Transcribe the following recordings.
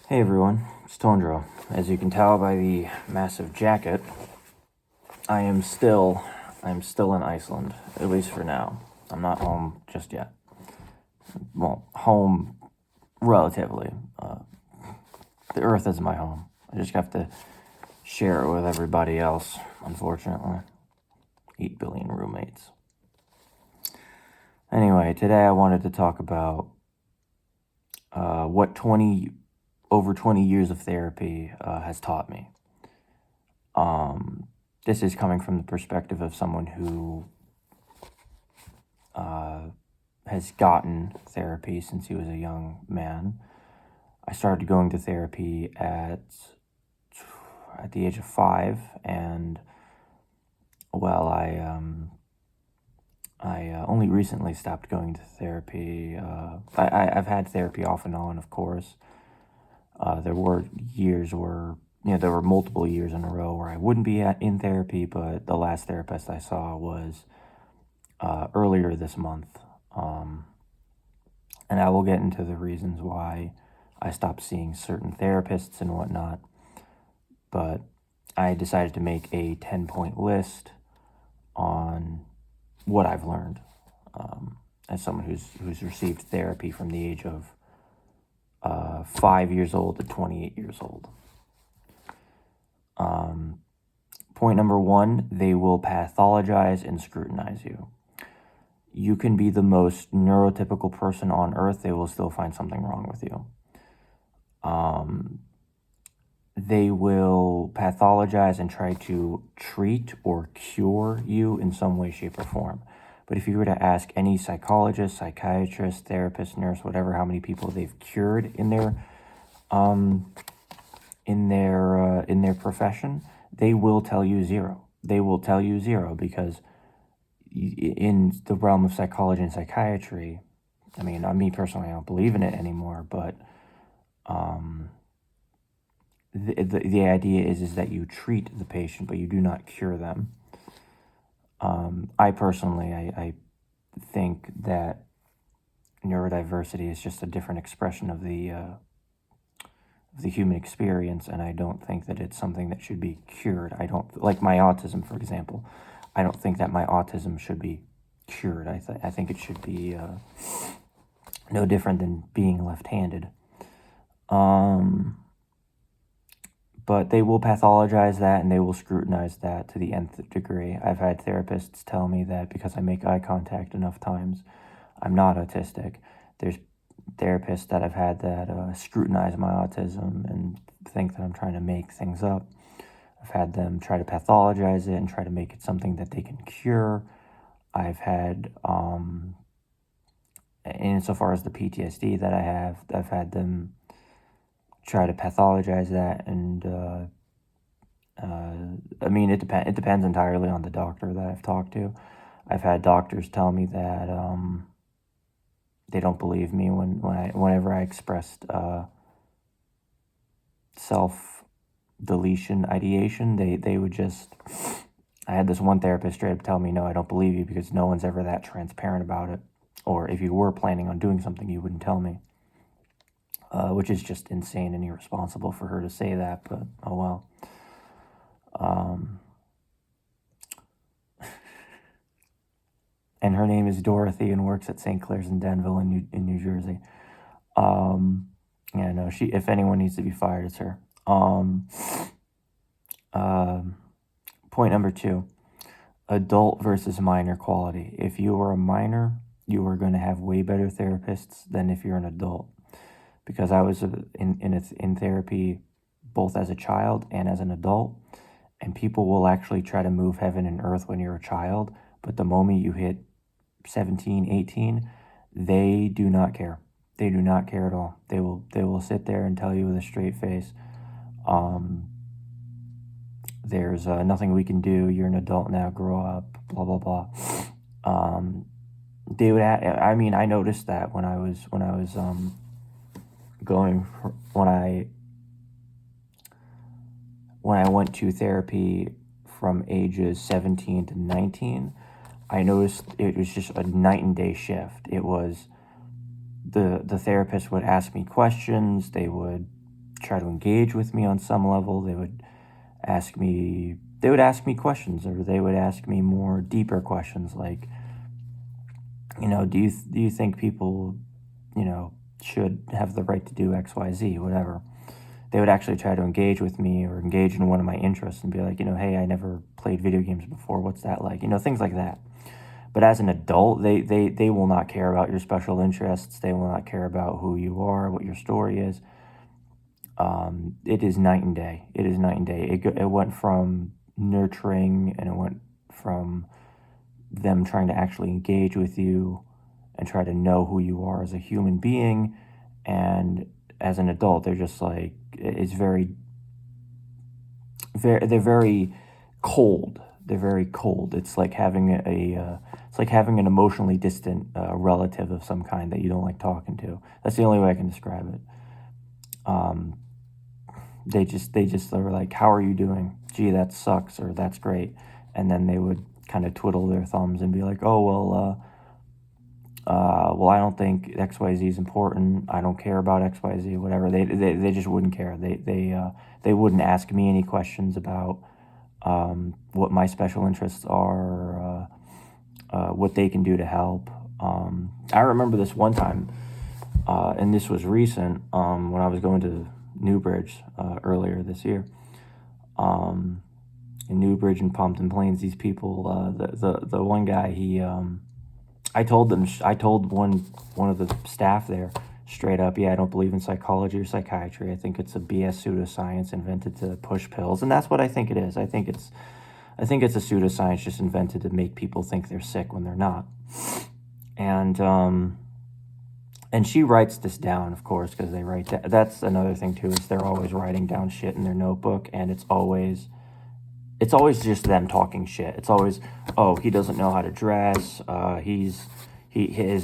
Hey everyone, it's Tondro. As you can tell by the massive jacket, I am still in Iceland, at least for now. I'm not home just yet. Well, home relatively. The Earth is my home. I just have to share it with everybody else, unfortunately. 8 billion roommates. Anyway, today I wanted to talk about what over 20 years of therapy has taught me. This is coming from the perspective of someone who has gotten therapy since he was a young man. I started going to therapy at the age of 5, and well, I only recently stopped going to therapy. I've had therapy off and on, of course. There were multiple years in a row where I wouldn't be in therapy, but the last therapist I saw was earlier this month. And I will get into the reasons why I stopped seeing certain therapists and whatnot. But I decided to make a 10-point list on what I've learned as someone who's received therapy from the age of 5 years old to 28 years old. Point number 1, they will pathologize and scrutinize you. You can be the most neurotypical person on earth, they will still find something wrong with you. They will pathologize and try to treat or cure you in some way, shape, or form. But if you were to ask any psychologist, psychiatrist, therapist, nurse, whatever, how many people they've cured in their profession, they will tell you zero. They will tell you zero because in the realm of psychology and psychiatry, I mean, me personally, I don't believe in it anymore, but the idea is that you treat the patient, but you do not cure them. I personally, I think that neurodiversity is just a different expression of the human experience, and I don't think that it's something that should be cured. I don't, like my autism, for example, I don't think that my autism should be cured. I think it should be no different than being left-handed. But they will pathologize that and they will scrutinize that to the nth degree. I've had therapists tell me that because I make eye contact enough times, I'm not autistic. There's therapists that I've had that scrutinize my autism and think that I'm trying to make things up. I've had them try to pathologize it and try to make it something that they can cure. I've had, insofar as the PTSD that I have, I've had them try to pathologize that, and I mean, it depends entirely on the doctor that I've talked to. I've had doctors tell me that they don't believe me whenever I expressed self-deletion ideation. They would just, I had this one therapist straight up tell me, no, I don't believe you because no one's ever that transparent about it. Or if you were planning on doing something, you wouldn't tell me. Which is just insane and irresponsible for her to say that, but oh well. And her name is Dorothy and works at St. Clair's in Denville in New Jersey. Yeah, no, if anyone needs to be fired, it's her. Point number 2, adult versus minor quality. If you are a minor, you are going to have way better therapists than if you're an adult. Because I was in therapy both as a child and as an adult, and people will actually try to move heaven and earth when you're a child, but the moment you hit 17, 18, they do not care. They do not care at all. They will sit there and tell you with a straight face, there's nothing we can do. You're an adult now. Grow up. Blah blah blah. They would. I mean, I noticed that when I was when I went to therapy from ages 17 to 19, I noticed it was just a night and day shift. It was the therapist would ask me questions. They would try to engage with me on some level. They would ask me questions, or they would ask me more deeper questions like, do you think people, should have the right to do XYZ, whatever. They would actually try to engage with me or engage in one of my interests and be like, hey, I never played video games before. What's that like? Things like that. But as an adult, they will not care about your special interests. They will not care about who you are, what your story is. It is night and day. It is night and day. It went from nurturing, and it went from them trying to actually engage with you and try to know who you are as a human being. And as an adult, they're just like, it's very they're very cold. They're very cold. It's like having an emotionally distant relative of some kind that you don't like talking to. That's the only way I can describe it. They were like, how are you doing? Gee, that sucks, or that's great. And then they would kind of twiddle their thumbs and be like, oh, well, I don't think XYZ is important. I don't care about XYZ, whatever. They just wouldn't care. They wouldn't ask me any questions about what my special interests are, what they can do to help. I remember this one time, and this was recent, when I was going to Newbridge earlier this year. In Newbridge and Pompton Plains, these people, the one guy, I told one of the staff there straight up, yeah, I don't believe in psychology or psychiatry. I think it's a BS pseudoscience invented to push pills, and that's what I think it is. I think it's a pseudoscience just invented to make people think they're sick when they're not. And she writes this down, of course, because they write that. That's another thing too, is they're always writing down shit in their notebook, and it's always just them talking shit. It's always, oh, he doesn't know how to dress. His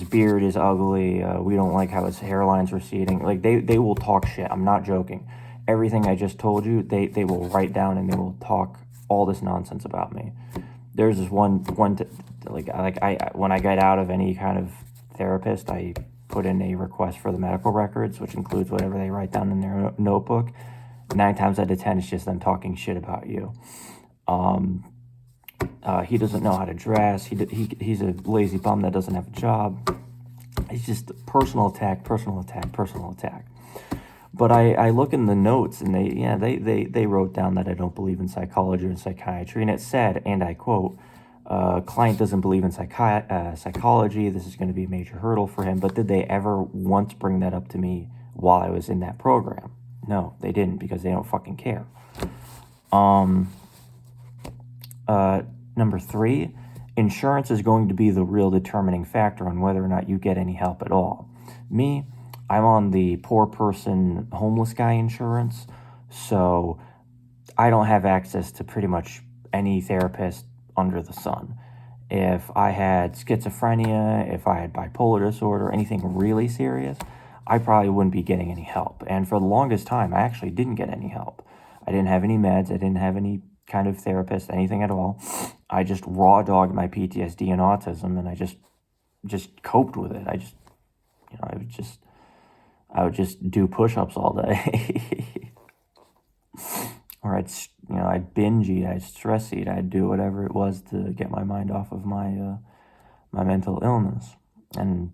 beard is ugly. We don't like how his hairline's receding. Like they will talk shit. I'm not joking. Everything I just told you, they will write down, and they will talk all this nonsense about me. There's this when I get out of any kind of therapist, I put in a request for the medical records, which includes whatever they write down in their notebook. 9 times out of 10, it's just them talking shit about you. He doesn't know how to dress. He's a lazy bum that doesn't have a job. It's just personal attack. But I look in the notes, and they wrote down that I don't believe in psychology or psychiatry, and it said, and I quote, client doesn't believe in psychology. This is going to be a major hurdle for him. But did they ever once bring that up to me while I was in that program? No, they didn't, because they don't fucking care. Number 3, insurance is going to be the real determining factor on whether or not you get any help at all. Me, I'm on the poor person homeless guy insurance, so I don't have access to pretty much any therapist under the sun. If I had schizophrenia, if I had bipolar disorder, anything really serious, I probably wouldn't be getting any help. And for the longest time, I actually didn't get any help. I didn't have any meds. I didn't have any kind of therapist, anything at all. I just raw dogged my PTSD and autism, and I just coped with it. I would just do push-ups all day. Or I'd binge eat, I'd stress eat, I'd do whatever it was to get my mind off of my mental illness. And,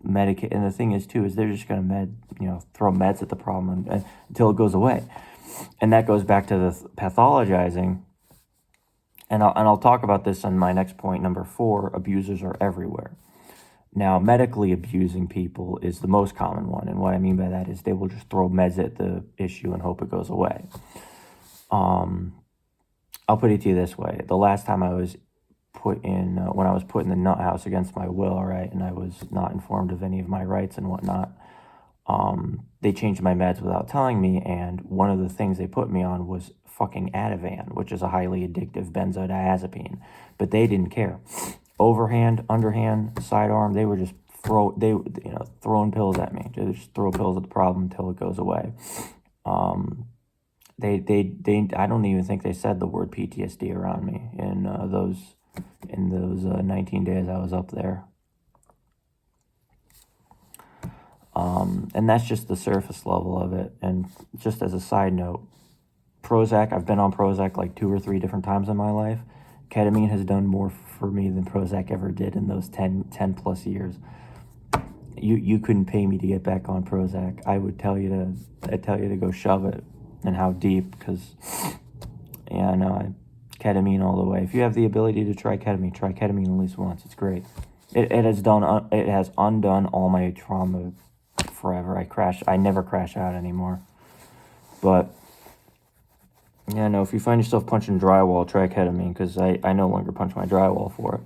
medicate. And the thing is too, is they're just going to throw meds at the problem until it goes away. And that goes back to the pathologizing. And I'll talk about this on my next point, number 4, abusers are everywhere. Now, medically abusing people is the most common one. And what I mean by that is they will just throw meds at the issue and hope it goes away. I'll put it to you this way. The last time I was put in, when I was put in the nut house against my will, right, and I was not informed of any of my rights and whatnot, they changed my meds without telling me, and one of the things they put me on was fucking Ativan, which is a highly addictive benzodiazepine, but they didn't care. Overhand, underhand, sidearm, they were just throwing pills at me. They just throw pills at the problem until it goes away. They I don't even think they said the word PTSD around me in those 19 days I was up there. And that's just the surface level of it. And just as a side note, Prozac, I've been on Prozac like 2 or 3 different times in my life. Ketamine has done more for me than Prozac ever did in those 10 plus years. You couldn't pay me to get back on Prozac. I'd tell you to go shove it, and how deep, because yeah, no, ketamine all the way. If you have the ability to try ketamine at least once. It's great. It has undone all my trauma forever. I never crash out anymore. But yeah, no, if you find yourself punching drywall, try ketamine, because I no longer punch my drywall for it.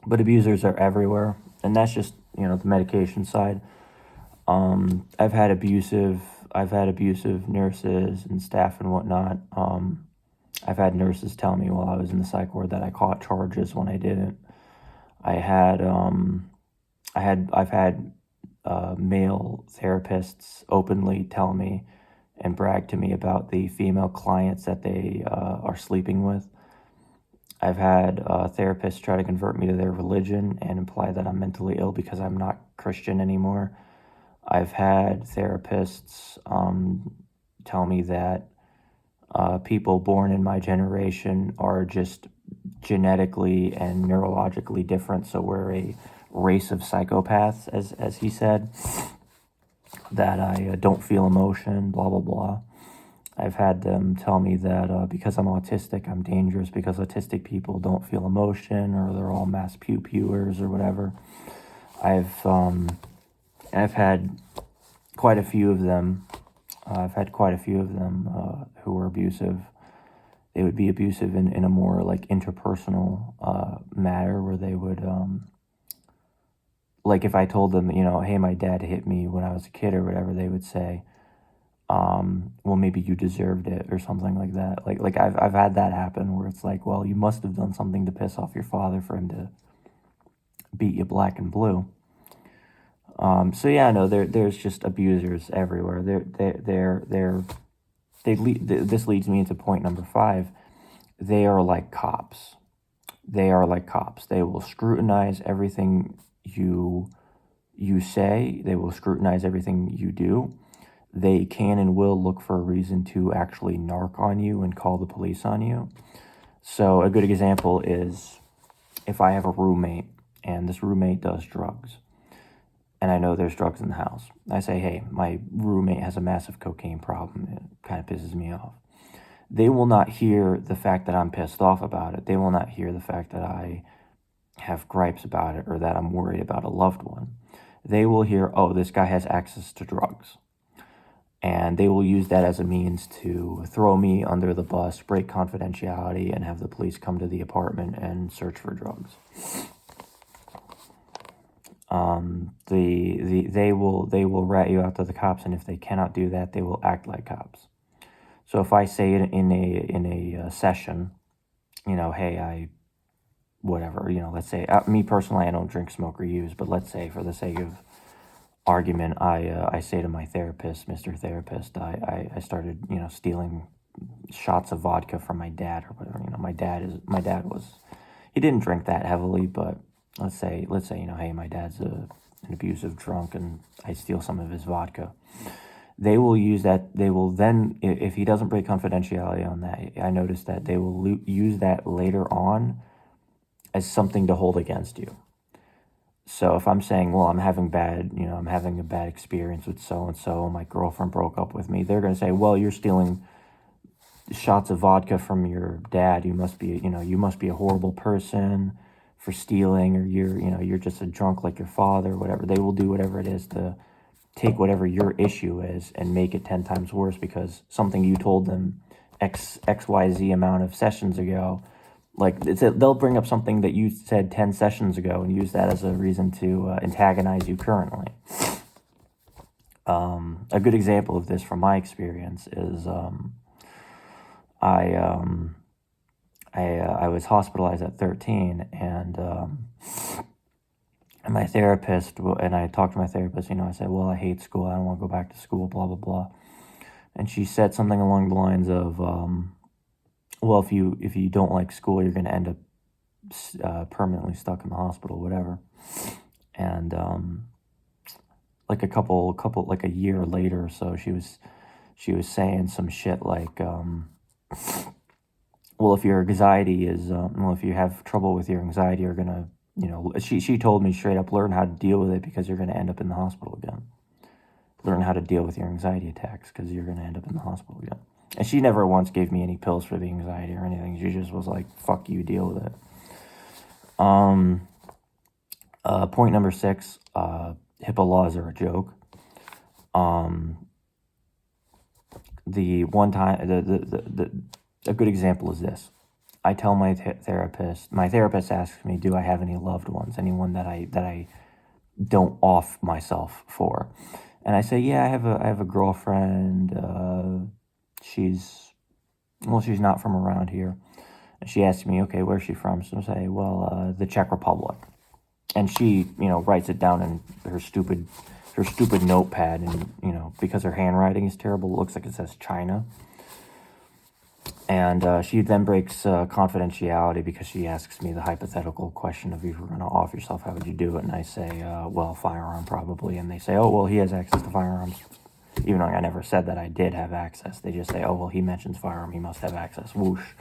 But abusers are everywhere, and that's just, the medication side. I've had abusive nurses and staff and whatnot. I've had nurses tell me while I was in the psych ward that I caught charges when I didn't. I've had male therapists openly tell me and brag to me about the female clients that they are sleeping with. I've had therapists try to convert me to their religion and imply that I'm mentally ill because I'm not Christian anymore. I've had therapists tell me that people born in my generation are just genetically and neurologically different, so we're a race of psychopaths, as he said, that I don't feel emotion, blah, blah, blah. I've had them tell me that because I'm autistic, I'm dangerous because autistic people don't feel emotion, or they're all mass pew-pewers or whatever. I've had quite a few of them. Who were abusive. They would be abusive in a more like interpersonal matter, where they would like if I told them, hey, my dad hit me when I was a kid or whatever, they would say, well, maybe you deserved it, or something like that. Like I've had that happen, where it's like, well, you must have done something to piss off your father for him to beat you black and blue. So yeah, no, there's just abusers everywhere. This leads me into point number 5. They are like cops. They will scrutinize everything you say. They will scrutinize everything you do. They can and will look for a reason to actually narc on you and call the police on you. So a good example is if I have a roommate and this roommate does drugs, and I know there's drugs in the house. I say, hey, my roommate has a massive cocaine problem. It kind of pisses me off. They will not hear the fact that I'm pissed off about it. They will not hear the fact that I have gripes about it, or that I'm worried about a loved one. They will hear, oh, this guy has access to drugs. And they will use that as a means to throw me under the bus, break confidentiality, and have the police come to the apartment and search for drugs. They will rat you out to the cops, and if they cannot do that, they will act like cops. So if I say it in a session, hey, let's say, me personally, I don't drink, smoke, or use, but let's say for the sake of argument, I say to my therapist, Mr. Therapist, I started, stealing shots of vodka from my dad or whatever. My dad he didn't drink that heavily, but let's say, hey, my dad's an abusive drunk, and I steal some of his vodka. They will use that. They will then, if he doesn't break confidentiality on that, I noticed that they will use that later on as something to hold against you. So if I'm saying, well, I'm having a bad experience with so-and-so, my girlfriend broke up with me, they're going to say, well, you're stealing shots of vodka from your dad. You must be a horrible person for stealing, or you're just a drunk like your father, whatever. They will do whatever it is to take whatever your issue is and make it 10 times worse, because something you told them XYZ amount of sessions ago, they'll bring up something that you said 10 sessions ago and use that as a reason to antagonize you currently. A good example of this from my experience is I was hospitalized at 13, and my therapist, and I talked to my therapist, I said, well, I hate school, I don't want to go back to school, blah, blah, blah. And she said something along the lines of, well, if you don't like school, you're going to end up permanently stuck in the hospital, whatever. And like like a year later or so, she was saying some shit like, well, if your anxiety is, well, if you have trouble with your anxiety, you're gonna, she told me straight up, learn how to deal with it because you're gonna end up in the hospital again. Learn how to deal with your anxiety attacks because you're gonna end up in the hospital again. And she never once gave me any pills for the anxiety or anything. She just was like, fuck you, deal with it. Point number 6, HIPAA laws are a joke. The one time, a good example is this. I tell my therapist asks me, do I have any loved ones, anyone that I don't off myself for? And I say, yeah, I have a girlfriend. She's not from around here. And she asks me, okay, where's she from? So I say, well, the Czech Republic. And she, writes it down in her stupid notepad, and, because her handwriting is terrible, it looks like it says China. And she then breaks confidentiality because she asks me the hypothetical question of, if you were going to off yourself, how would you do it? And I say, well, firearm probably. And they say, oh, well, he has access to firearms. Even though I never said that I did have access. They just say, oh, well, he mentions firearm, he must have access. Whoosh.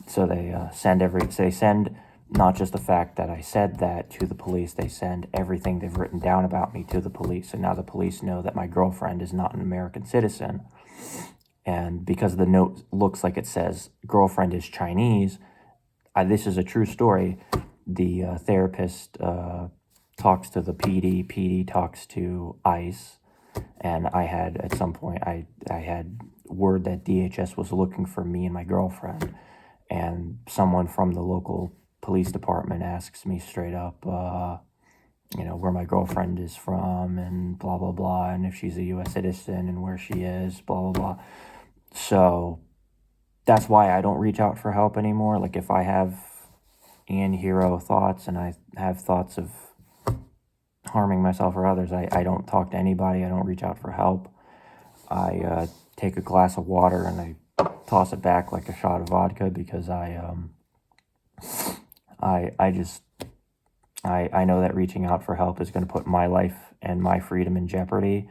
So they send not just the fact that I said that to the police, they send everything they've written down about me to the police. And now the police know that my girlfriend is not an American citizen. And because the note looks like it says girlfriend is Chinese, this is a true story. The therapist talks to the PD talks to ICE. And I had, at some point, I had word that DHS was looking for me and my girlfriend. And someone from the local police department asks me straight up, where my girlfriend is from and blah, blah, blah. And if she's a U.S. citizen and where she is, blah, blah, blah. So that's why I don't reach out for help anymore. Like if I have Ian Hero thoughts and I have thoughts of harming myself or others, I don't talk to anybody. I don't reach out for help. I take a glass of water and I toss it back like a shot of vodka because I know that reaching out for help is going to put my life and my freedom in jeopardy,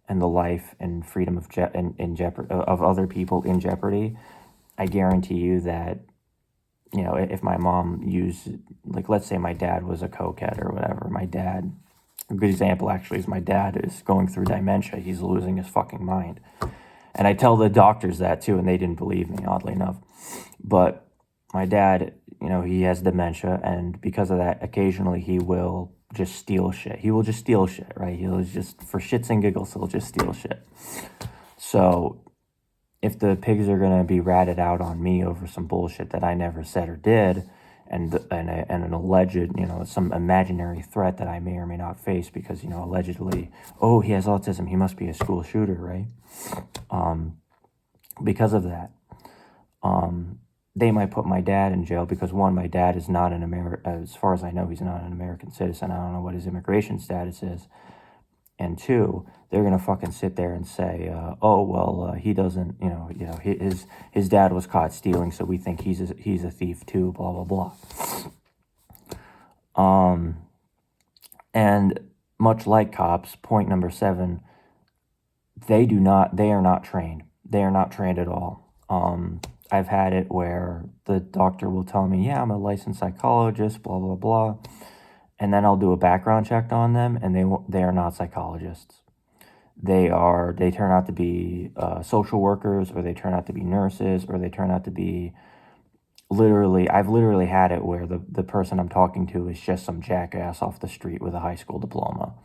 and the life and freedom of of other people in jeopardy. I guarantee you that, if my mom like, let's say my dad was a cokehead or whatever, a good example actually is my dad is going through dementia. He's losing his fucking mind. And I tell the doctors that too, and they didn't believe me, oddly enough. But my dad, he has dementia, and because of that, occasionally he will just steal shit. He will just steal shit, right? He'll just, for shits and giggles, he'll just steal shit. So if the pigs are going to be ratted out on me over some bullshit that I never said or did, and an alleged, some imaginary threat that I may or may not face because, allegedly, oh, he has autism, he must be a school shooter, right? Because of that, they might put my dad in jail because, one, my dad is not an as far as I know, he's not an American citizen. I don't know what his immigration status is. And two, they're gonna fucking sit there and say, oh well, he doesn't, his dad was caught stealing, so we think he's a thief too, blah blah blah. And much like cops, point number 7, they are not trained. They are not trained at all. I've had it where the doctor will tell me, yeah, I'm a licensed psychologist, blah blah blah. And then I'll do a background check on them, and they are not psychologists. They turn out to be social workers, or they turn out to be nurses, or they turn out to be I've literally had it where the person I'm talking to is just some jackass off the street with a high school diploma.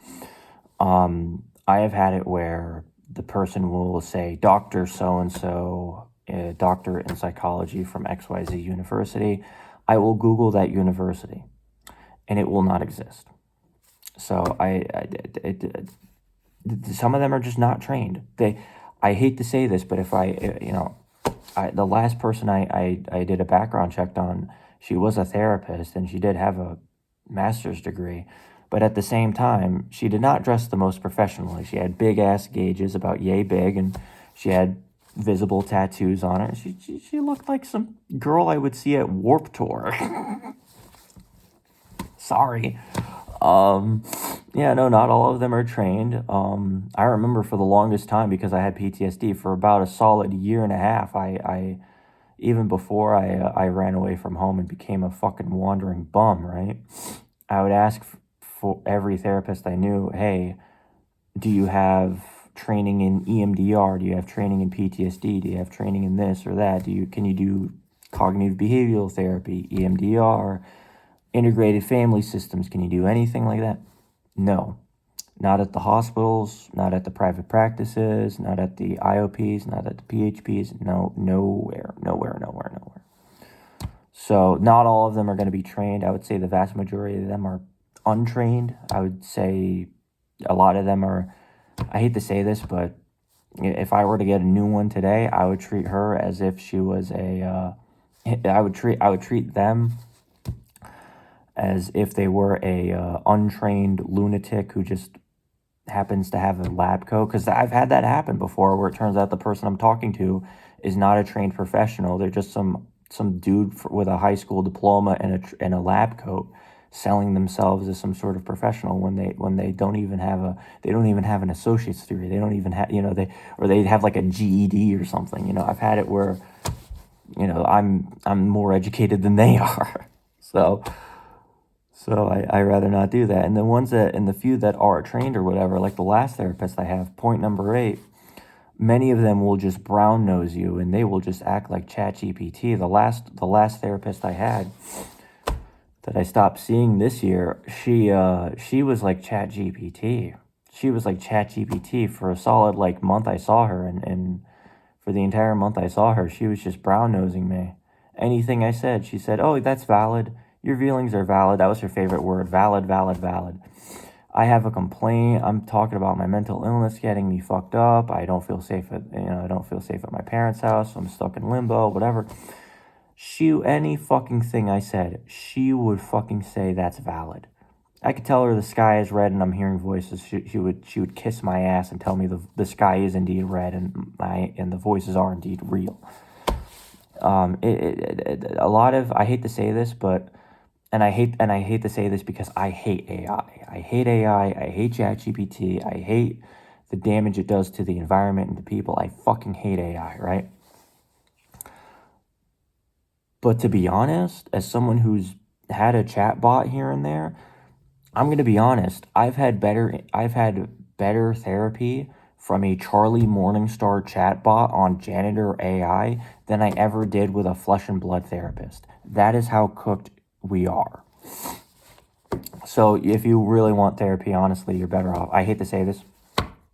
I have had it where the person will say, Dr. So-and-so, a doctor in psychology from XYZ University. I will Google that university, and it will not exist. So some of them are just not trained. I hate to say this, but if the last person I did a background check on, she was a therapist and she did have a master's degree, but at the same time, she did not dress the most professionally. She had big ass gauges, about yay big, and she had visible tattoos on her. She looked like some girl I would see at Warped Tour. Sorry. Yeah, no, not all of them are trained. I remember for the longest time, because I had PTSD for about a solid year and a half. I even before I ran away from home and became a fucking wandering bum, right? I would ask for every therapist I knew, hey, do you have training in EMDR? Do you have training in PTSD? Do you have training in this or that? Can you do cognitive behavioral therapy, EMDR, integrated family systems? Can you do anything like that? No. Not at the hospitals, not at the private practices, not at the IOPs, not at the PHPs. No, nowhere, nowhere, nowhere, nowhere. So not all of them are going to be trained. I would say the vast majority of them are untrained. I would say a lot of them are, I hate to say this, but if I were to get a new one today, I would treat her as if she was I would treat them as if they were a untrained lunatic who just happens to have a lab coat, because I've had that happen before, where it turns out the person I'm talking to is not a trained professional. They're just some dude with a high school diploma and a lab coat, selling themselves as some sort of professional when they don't even have an associate's degree. They don't even have, they have like a GED or something. I've had it where I'm more educated than they are. So I rather not do that. And the few that are trained or whatever, like the last therapist I have, point number 8, many of them will just brown nose you, and they will just act like ChatGPT. The last therapist I had that I stopped seeing this year, she was like ChatGPT. She was like ChatGPT for a solid like month I saw her, and for the entire month I saw her, she was just brown nosing me. Anything I said, she said, "Oh, that's valid. Your feelings are valid." That was her favorite word. Valid, valid, valid. I have a complaint. I'm talking about my mental illness getting me fucked up. I don't feel safe at my parents' house. I'm stuck in limbo, whatever. Any fucking thing I said, she would fucking say that's valid. I could tell her the sky is red and I'm hearing voices. She would kiss my ass and tell me the sky is indeed red and the voices are indeed real. A lot of, I hate to say this, but I hate to say this because I hate AI. I hate AI. I hate ChatGPT. I hate the damage it does to the environment and to people. I fucking hate AI, right? But to be honest, as someone who's had a chat bot here and there, I'm going to be honest. I've had better therapy from a Charlie Morningstar chatbot on Janitor AI than I ever did with a flesh and blood therapist. That is how cooked we are. So if you really want therapy, honestly, you're better off. I hate to say this,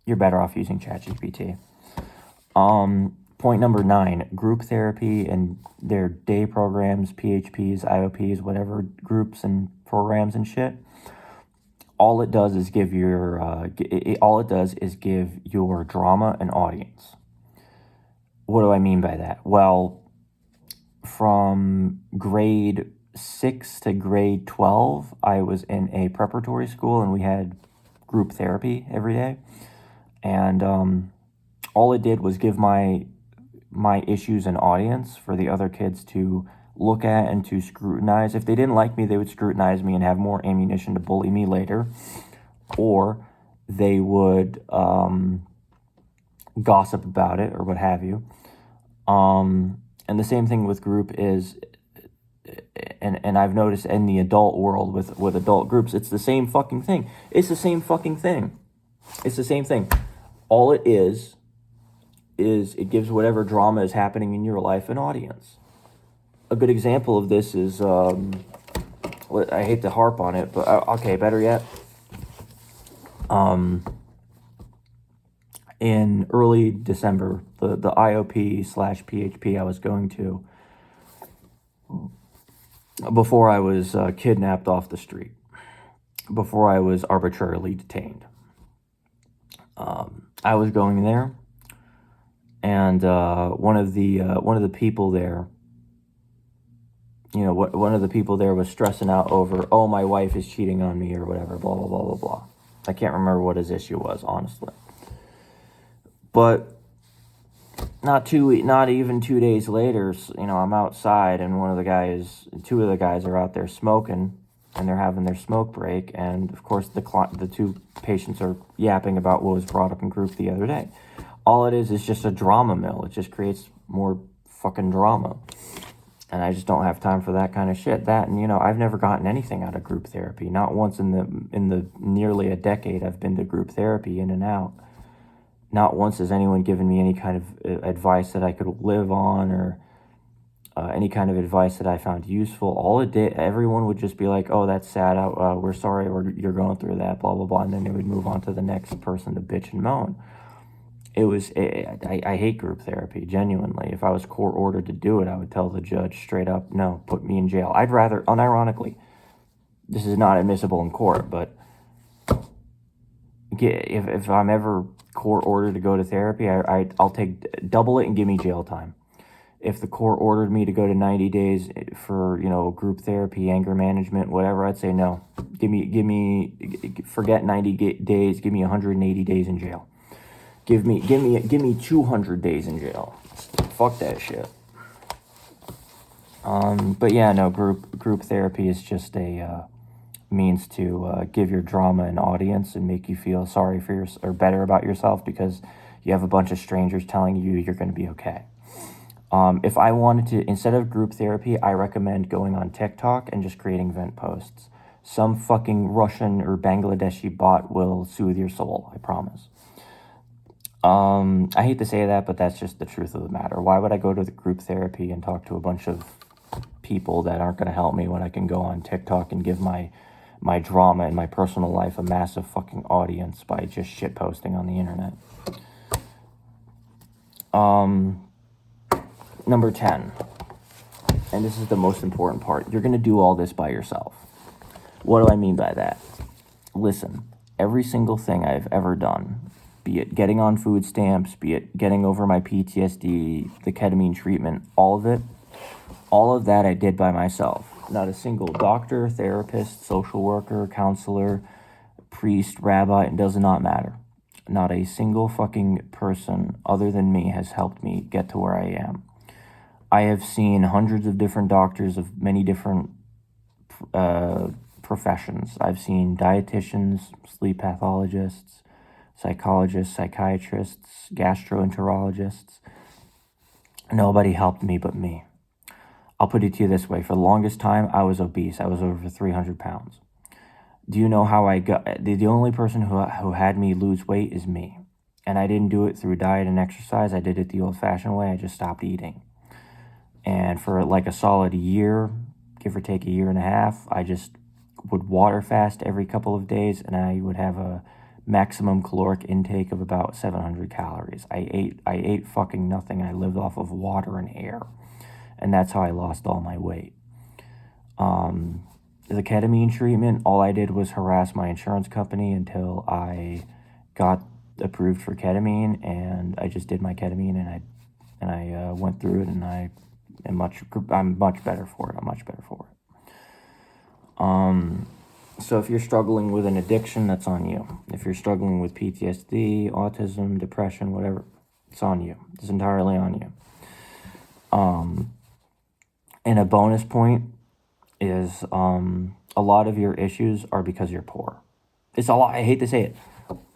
you're better off using ChatGPT. Point number 9, group therapy and their day programs, PHPs, IOPs, whatever groups and programs and shit. All it does is give your drama an audience. What do I mean by that? Well, from grade 6 to grade 12, I was in a preparatory school and we had group therapy every day. And all it did was give my issues an audience for the other kids to look at and to scrutinize. If they didn't like me, they would scrutinize me and have more ammunition to bully me later. Or they would gossip about it or what have you. And the same thing with group is, and I've noticed in the adult world with adult groups, it's the same fucking thing. It's the same fucking thing. It's the same thing. All it is it gives whatever drama is happening in your life an audience. A good example of this is, I hate to harp on it, but okay, better yet. In early December, the IOP/PHP I was going to, before I was kidnapped off the street, before I was arbitrarily detained, I was going there, and one of the people there, one of the people there was stressing out over, oh, my wife is cheating on me or whatever, blah, blah, blah, blah, blah. I can't remember what his issue was, honestly. But not even 2 days later, I'm outside and two of the guys are out there smoking, and they're having their smoke break, and of course the two patients are yapping about what was brought up in group the other day. All it is just a drama mill. It just creates more fucking drama. And I just don't have time for that kind of shit. That, and I've never gotten anything out of group therapy. Not once in the nearly a decade I've been to group therapy, in and out. Not once has anyone given me any kind of advice that I could live on, or any kind of advice that I found useful. All it did, everyone would just be like, "Oh, that's sad. We're sorry. You're going through that." Blah blah blah, and then they would move on to the next person to bitch and moan. I hate group therapy, genuinely. If I was court ordered to do it, I would tell the judge straight up, no, put me in jail. I'd rather, unironically, this is not admissible in court, but if I'm ever court ordered to go to therapy, I'll take double it and give me jail time. If the court ordered me to go to 90 days for, group therapy, anger management, whatever, I'd say no. Forget 90 days, give me 180 days in jail. Give me 200 days in jail. Fuck that shit. But yeah, no, group therapy is just a means to give your drama an audience and make you feel sorry for or better about yourself because you have a bunch of strangers telling you you're going to be okay. If I wanted to, instead of group therapy, I recommend going on TikTok and just creating vent posts. Some fucking Russian or Bangladeshi bot will soothe your soul, I promise. I hate to say that, but that's just the truth of the matter. Why would I go to the group therapy and talk to a bunch of people that aren't going to help me when I can go on TikTok and give my drama and my personal life a massive fucking audience by just shit posting on the internet? Number 10, and this is the most important part. You're going to do all this by yourself. What do I mean by that? Listen, every single thing I've ever done, be it getting on food stamps, be it getting over my PTSD, the ketamine treatment, all of that I did by myself. Not a single doctor, therapist, social worker, counselor, priest, rabbi, it does not matter. Not a single fucking person other than me has helped me get to where I am. I have seen hundreds of different doctors of many different professions. I've seen dietitians, sleep pathologists, psychologists, psychiatrists, gastroenterologists. Nobody helped me but me. I'll put it to you this way. For the longest time, I was obese. I was over 300 pounds. Do you know how I got... The only person who had me lose weight is me. And I didn't do it through diet and exercise. I did it the old-fashioned way. I just stopped eating. And for like a solid year, give or take a year and a half, I just would water fast every couple of days, and I would have a maximum caloric intake of about 700 calories. I ate fucking nothing. I lived off of water and air. And that's how I lost all my weight. The ketamine treatment, all I did was harass my insurance company until I got approved for ketamine, and I just did my ketamine, and I went through it, and I'm much better for it. I'm much better for it. So if you're struggling with an addiction, that's on you. If you're struggling with PTSD, autism, depression, whatever, it's on you. It's entirely on you. And a bonus point is a lot of your issues are because you're poor. It's a lot. I hate to say it.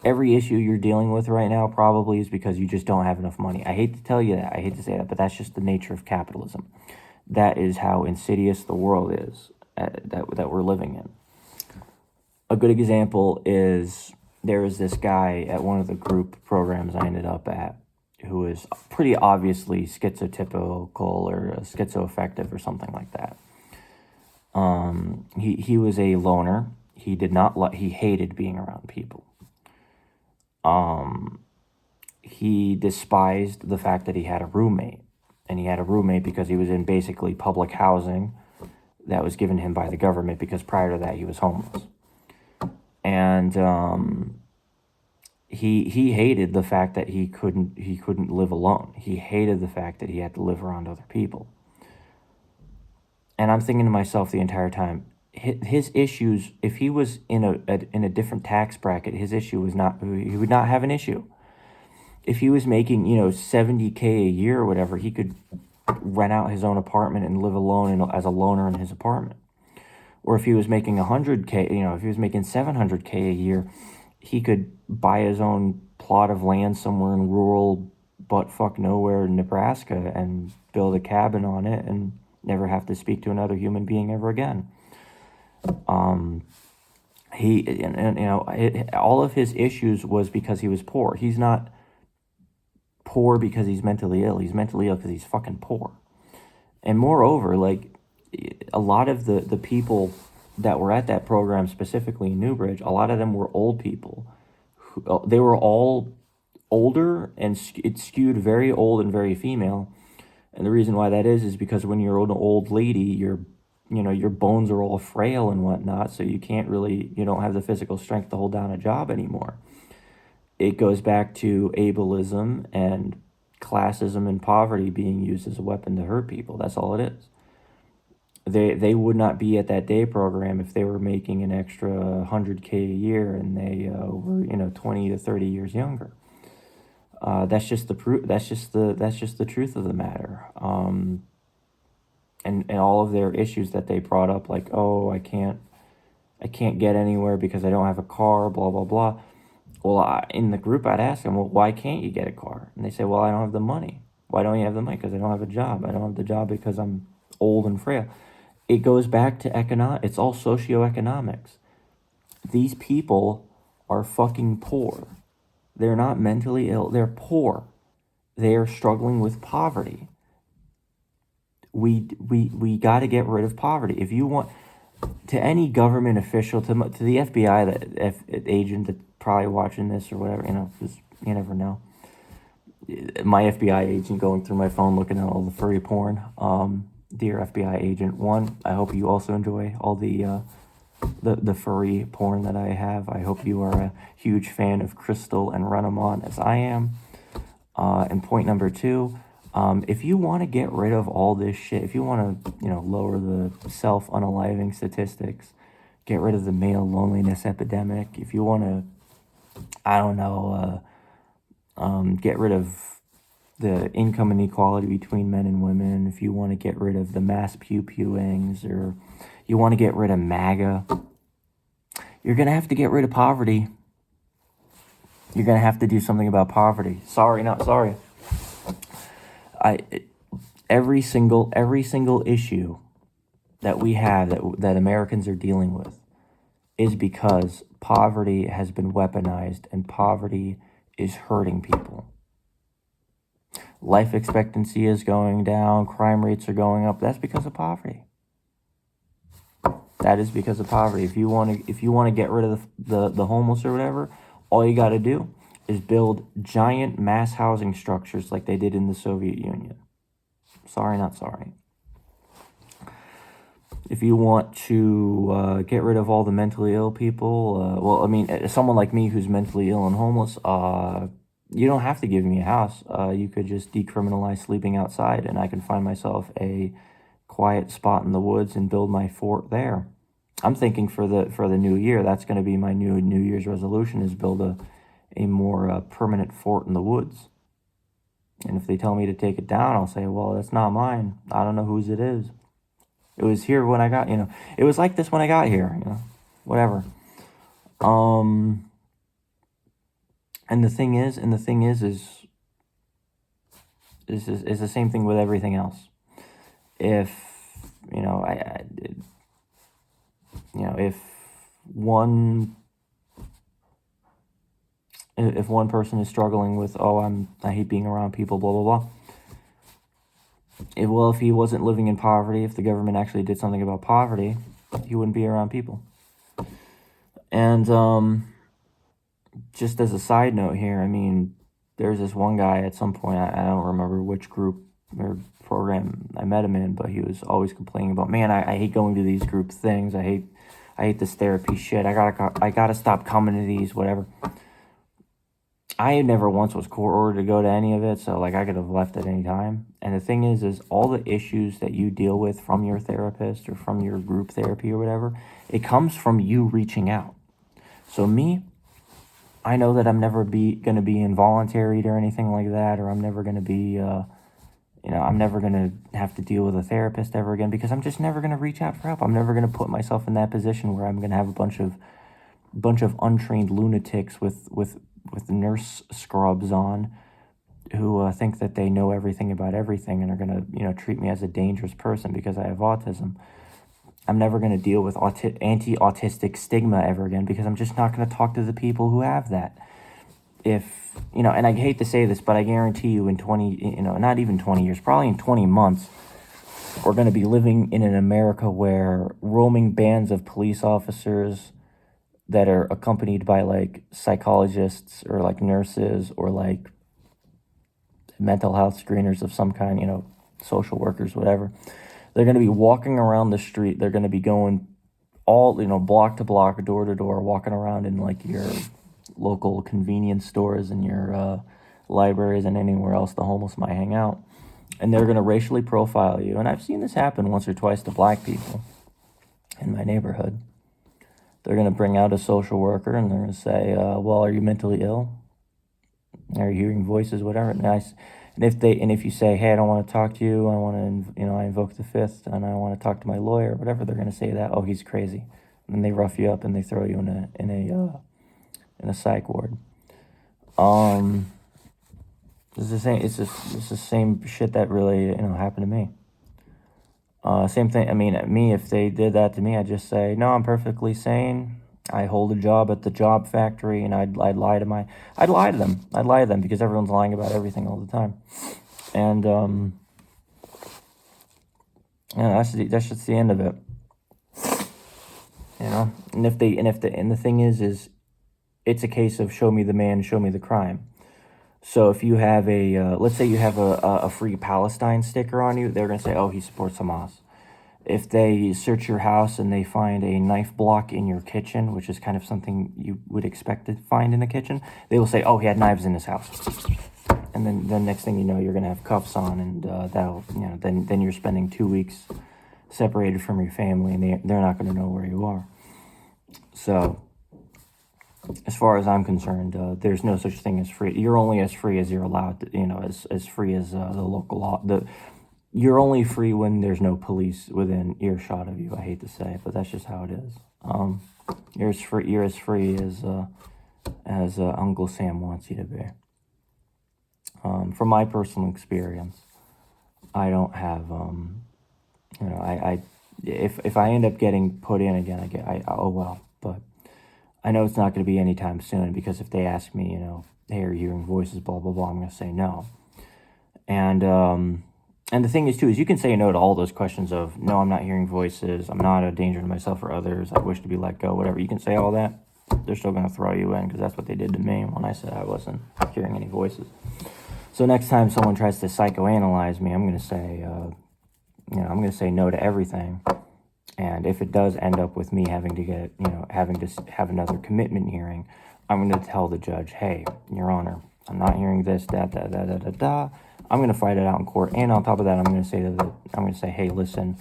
Every issue you're dealing with right now probably is because you just don't have enough money. I hate to tell you that. I hate to say that, but that's just the nature of capitalism. That is how insidious the world is that we're living in. A good example is there was this guy at one of the group programs I ended up at who is pretty obviously schizotypical or schizoaffective or something like that. He was a loner. He did not he hated being around people. He despised the fact that he had a roommate, and he had a roommate because he was in basically public housing that was given him by the government, because prior to that he was homeless. And he hated the fact that he couldn't live alone. He hated the fact that he had to live around other people. And I'm thinking to myself the entire time, his issues, if he was in a different tax bracket, his issue was not, he would not have an issue. If he was making, $70K a year or whatever, he could rent out his own apartment and live alone as a loner in his apartment. Or if he was making 100K, if he was making 700K a year, he could buy his own plot of land somewhere in rural buttfuck nowhere in Nebraska and build a cabin on it and never have to speak to another human being ever again. All of his issues was because he was poor. He's not poor because he's mentally ill. He's mentally ill because he's fucking poor. And moreover, like, a lot of the people that were at that program, specifically in Newbridge, a lot of them were old people. They were all older, and it skewed very old and very female. And the reason why that is because when you're an old lady, your bones are all frail and whatnot, so you don't have the physical strength to hold down a job anymore. It goes back to ableism and classism and poverty being used as a weapon to hurt people. That's all it is. They would not be at that day program if they were making an extra 100K a year and they were 20 to 30 years younger. That's just the truth of the matter. And all of their issues that they brought up, like, oh, I can't get anywhere because I don't have a car, blah blah blah. Well, in the group, I'd ask them, well, why can't you get a car? And they say, well, I don't have the money. Why don't you have the money? Because I don't have a job. I don't have the job because I'm old and frail. It goes back to it's all socioeconomics. These people are fucking poor. They're not mentally ill. They're poor. They are struggling with poverty. We got to get rid of poverty. If you want, to any government official, to the FBI agent that's probably watching this or whatever, because you never know. My FBI agent going through my phone looking at all the furry porn. Dear FBI agent 1, I hope you also enjoy all the furry porn that I have. I hope you are a huge fan of Crystal and Renamon as I am. And point number 2, if you want to get rid of all this shit, if you want to, lower the self-unaliving statistics, get rid of the male loneliness epidemic, if you want to, get rid of the income inequality between men and women, if you want to get rid of the mass pew-pewings, or you want to get rid of MAGA, you're going to have to get rid of poverty. You're going to have to do something about poverty. Sorry, not sorry. Every single issue that we have that Americans are dealing with is because poverty has been weaponized and poverty is hurting people. Life expectancy is going down, crime rates are going up. That's because of poverty. That is because of poverty. If you want to get rid of the homeless or whatever, all you got to do is build giant mass housing structures like they did in the Soviet Union. Sorry, not sorry. If you want to get rid of all the mentally ill people, someone like me who's mentally ill and homeless, you don't have to give me a house. You could just decriminalize sleeping outside, and I can find myself a quiet spot in the woods and build my fort there. I'm thinking for the new year, that's going to be my New Year's resolution, is build a more permanent fort in the woods. And if they tell me to take it down, I'll say, well, that's not mine. I don't know whose it is. It was here when I got, it was like this when I got here, whatever. And the thing is the same thing with everything else. If, if one person is struggling with, I hate being around people, blah, blah, blah. If he wasn't living in poverty, if the government actually did something about poverty, he wouldn't be around people. And just as a side note here, there's this one guy at some point, I don't remember which group or program I met him in, but he was always complaining about, man, I hate going to these group things. I hate this therapy shit. I gotta stop coming to these, whatever. I never once was court ordered to go to any of it, so I could have left at any time. And the thing is all the issues that you deal with from your therapist or from your group therapy or whatever, it comes from you reaching out. So me, I know that I'm never going to be involuntary or anything like that, or I'm never going to be, I'm never going to have to deal with a therapist ever again because I'm just never going to reach out for help. I'm never going to put myself in that position where I'm going to have a bunch of untrained lunatics with nurse scrubs on who think that they know everything about everything and are going to, treat me as a dangerous person because I have autism. I'm never going to deal with anti-autistic stigma ever again because I'm just not going to talk to the people who have that. If, and I hate to say this, but I guarantee you in 20, not even 20 years, probably in 20 months, we're going to be living in an America where roaming bands of police officers that are accompanied by like psychologists or like nurses or like mental health screeners of some kind, social workers, whatever. They're going to be walking around the street. They're going to be going all, block to block, door to door, walking around in like your local convenience stores and your libraries and anywhere else the homeless might hang out. And they're going to racially profile you. And I've seen this happen once or twice to black people in my neighborhood. They're going to bring out a social worker and they're going to say, well, are you mentally ill? Are you hearing voices, whatever? And if you say, hey, I don't want to talk to you, I want to, I invoke the fifth, and I want to talk to my lawyer, whatever, they're going to say that, oh, he's crazy, and then they rough you up and they throw you in a psych ward. It's the same. It's the same shit that really happened to me. Same thing. I mean, me, if they did that to me, I'd just say, no, I'm perfectly sane. I hold a job at the job factory, and I'd lie to them. I'd lie to them because everyone's lying about everything all the time, and that's just the end of it. And the thing is it's a case of show me the man, show me the crime. So if you have let's say you have a Free Palestine sticker on you, they're gonna say, oh, he supports Hamas. If they search your house and they find a knife block in your kitchen, which is kind of something you would expect to find in a kitchen, they will say, oh, he had knives in his house. And then the next thing you know, you're going to have cuffs on, and that'll, then you're spending 2 weeks separated from your family, and they're not going to know where you are. So as far as I'm concerned, there's no such thing as free. You're only as free as you're allowed to, as free as the local law. You're only free when there's no police within earshot of you. I hate to say it, but that's just how it is. You're as free as Uncle Sam wants you to be. From my personal experience, I don't have if I end up getting put in again, oh well. But I know it's not going to be anytime soon because if they ask me, hey, are you hearing voices, blah blah blah, I'm going to say no. And the thing is, too, is you can say no to all those questions of, no, I'm not hearing voices, I'm not a danger to myself or others, I wish to be let go, whatever. You can say all that. They're still going to throw you in because that's what they did to me when I said I wasn't hearing any voices. So next time someone tries to psychoanalyze me, I'm going to say, I'm going to say no to everything. And if it does end up with me having to have another commitment hearing, I'm going to tell the judge, hey, Your Honor, I'm not hearing this, da. I'm going to fight it out in court. And on top of that, I'm going to say, hey, listen,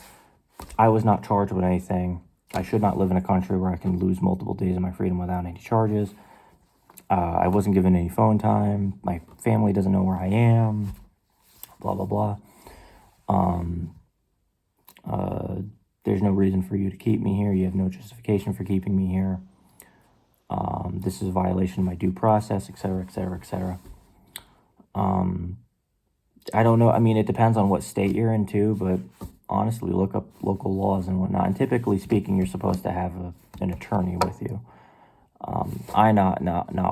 I was not charged with anything. I should not live in a country where I can lose multiple days of my freedom without any charges. I wasn't given any phone time. My family doesn't know where I am. Blah, blah, blah. There's no reason for you to keep me here. You have no justification for keeping me here. This is a violation of my due process, et cetera, et cetera, et cetera. I don't know. I mean, it depends on what state you're in, too, but honestly, look up local laws and whatnot. And typically speaking, you're supposed to have an attorney with you. I not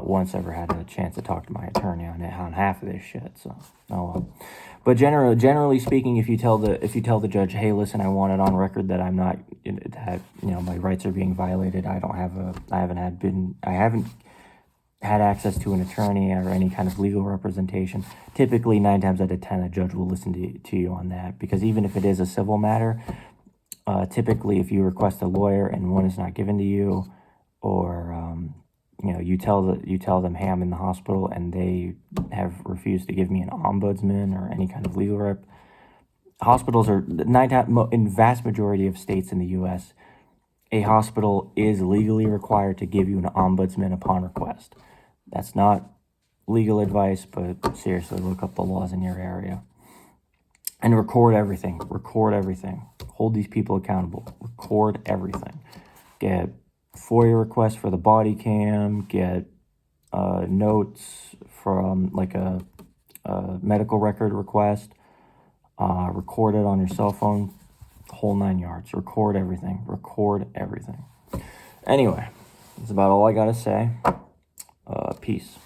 once ever had a chance to talk to my attorney on half of this shit. So, oh well. But generally speaking, if you tell the judge, hey, listen, I want it on record that I'm not, that my rights are being violated. I haven't had access to an attorney or any kind of legal representation. Typically, 9 times out of 10, a judge will listen to you on that, because even if it is a civil matter, typically if you request a lawyer and one is not given to you, or you tell them, hey, I'm in the hospital, and they have refused to give me an ombudsman or any kind of legal rep. Hospitals are in vast majority of states in the U.S. A hospital is legally required to give you an ombudsman upon request. That's not legal advice, but seriously, look up the laws in your area. And record everything. Record everything. Hold these people accountable. Record everything. Get FOIA requests for the body cam. Get notes from like a medical record request. Record it on your cell phone. The whole 9 yards. Record everything. Record everything. Anyway, that's about all I gotta say. Peace.